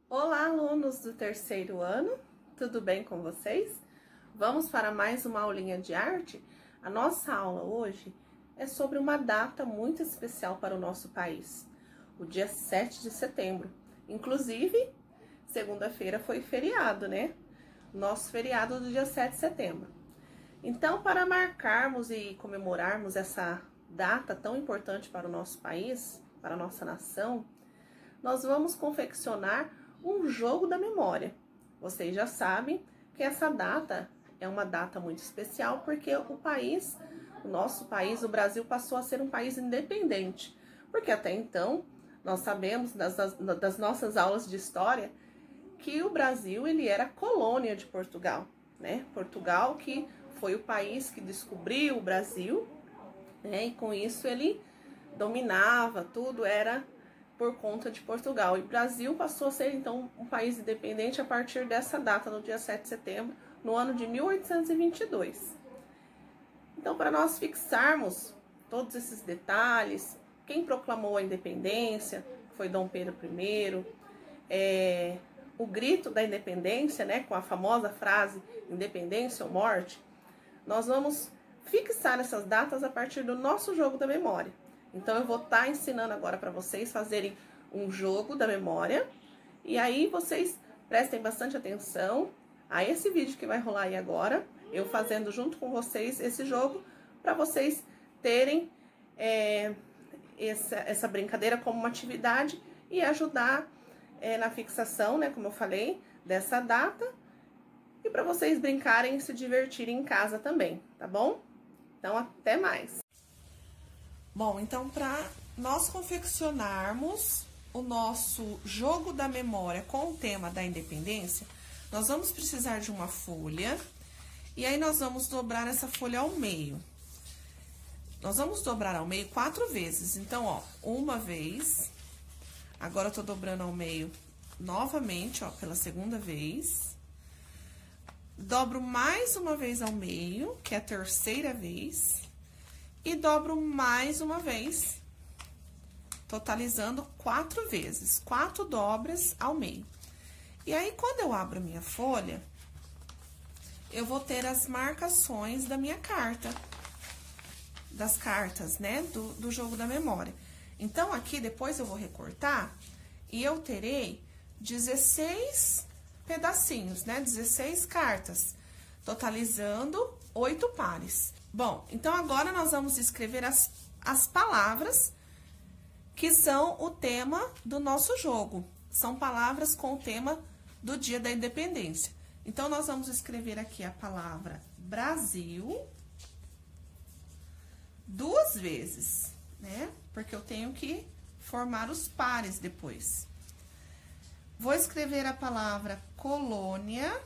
Olá, alunos do terceiro ano, tudo bem com vocês? Vamos para mais uma aulinha de arte? A nossa aula hoje é sobre uma data muito especial para o nosso país, o dia 7 de setembro. Inclusive, segunda-feira foi feriado, né? Nosso feriado do dia 7 de setembro. Então, para marcarmos e comemorarmos essa data tão importante para o nosso país, para a nossa nação, nós vamos confeccionar um jogo da memória. Vocês já sabem que essa data é uma data muito especial porque o nosso país, o Brasil, passou a ser um país independente. Porque até então, nós sabemos das nossas aulas de história que o Brasil ele era colônia de Portugal, né? Portugal que foi o país que descobriu o Brasil, né? E com isso ele dominava, tudo era por conta de Portugal. E o Brasil passou a ser, então, um país independente a partir dessa data, no dia 7 de setembro, no ano de 1822. Então, para nós fixarmos todos esses detalhes, quem proclamou a independência foi Dom Pedro I, o grito da independência, né, com a famosa frase independência ou morte, nós vamos fixar essas datas a partir do nosso jogo da memória. Então, eu vou estar ensinando agora para vocês fazerem um jogo da memória. E aí, vocês prestem bastante atenção a esse vídeo que vai rolar aí agora. Eu fazendo junto com vocês esse jogo, para vocês terem essa brincadeira como uma atividade e ajudar na fixação, né, como eu falei, dessa data. E para vocês brincarem e se divertirem em casa também, tá bom? Então, até mais! Bom, então, para nós confeccionarmos o nosso jogo da memória com o tema da independência, nós vamos precisar de uma folha, e aí nós vamos dobrar essa folha ao meio. Nós vamos dobrar ao meio 4 vezes, então, ó, uma vez, agora eu tô dobrando ao meio novamente, ó, pela segunda vez, dobro mais uma vez ao meio, que é a terceira vez, e dobro mais uma vez, totalizando 4 vezes, 4 dobras ao meio. E aí, quando eu abro a minha folha, eu vou ter as marcações da minha carta, das cartas, né, do jogo da memória. Então, aqui, depois eu vou recortar, e eu terei 16 pedacinhos, né, 16 cartas, totalizando 8 pares. Bom, então agora nós vamos escrever as palavras que são o tema do nosso jogo. São palavras com o tema do Dia da Independência. Então, nós vamos escrever aqui a palavra Brasil 2 vezes, né? Porque eu tenho que formar os pares depois. Vou escrever a palavra colônia.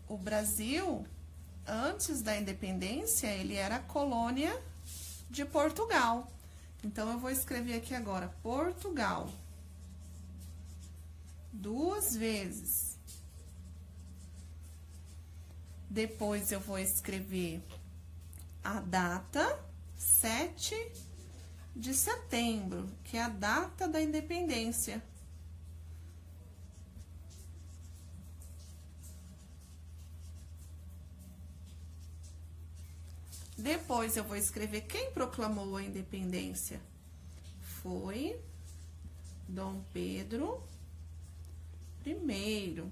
O Brasil, antes da independência, ele era colônia de Portugal. Então, eu vou escrever aqui agora, Portugal. 2 vezes. Depois, eu vou escrever a data, 7 de setembro, que é a data da independência. Depois, eu vou escrever quem proclamou a independência. Foi Dom Pedro I.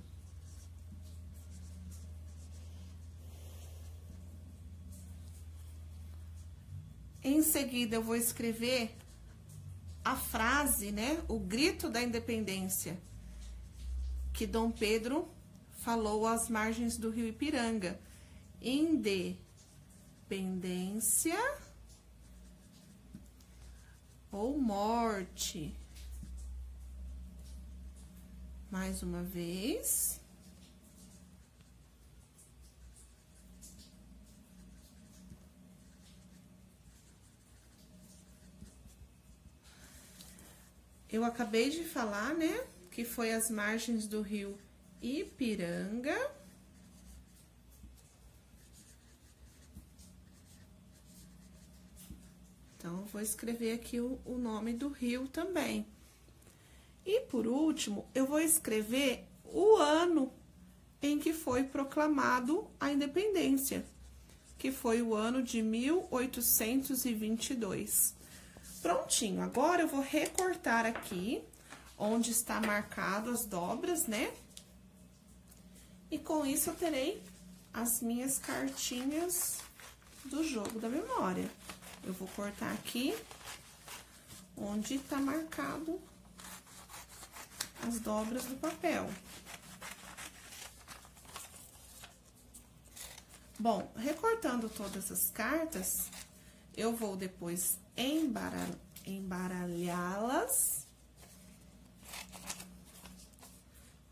Em seguida, eu vou escrever a frase, né? O grito da independência, que Dom Pedro falou às margens do rio Ipiranga. Independência ou morte. Mais uma vez. Eu acabei de falar, né, que foi às margens do rio Ipiranga. Então, Então, eu vou escrever aqui o nome do rio também. E, por último, eu vou escrever o ano em que foi proclamado a independência, que foi o ano de 1822. Prontinho, agora eu vou recortar aqui, onde está marcado as dobras, né? E com isso eu terei as minhas cartinhas do jogo da memória. Eu vou cortar aqui, onde tá marcado as dobras do papel. Bom, recortando todas as cartas, eu vou depois embaralhá-las,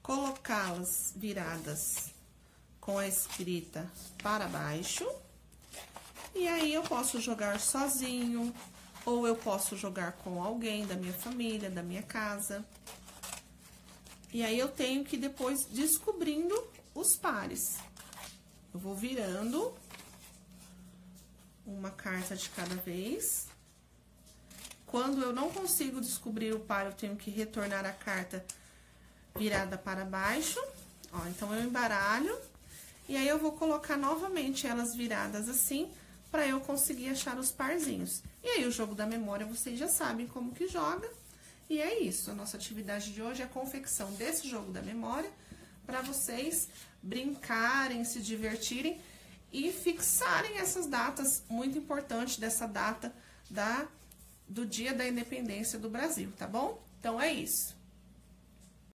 colocá-las viradas com a escrita para baixo, e aí eu posso jogar sozinho, ou eu posso jogar com alguém da minha família, da minha casa. E aí eu tenho que depois descobrindo os pares. Eu vou virando uma carta de cada vez. Quando eu não consigo descobrir o par, eu tenho que retornar a carta virada para baixo. Ó, então, eu embaralho. E aí, eu vou colocar novamente elas viradas assim, para eu conseguir achar os parzinhos. E aí, o jogo da memória, vocês já sabem como que joga. E é isso, a nossa atividade de hoje é a confecção desse jogo da memória, para vocês brincarem, se divertirem e fixarem essas datas muito importantes dessa data do Dia da Independência do Brasil, tá bom? Então, é isso.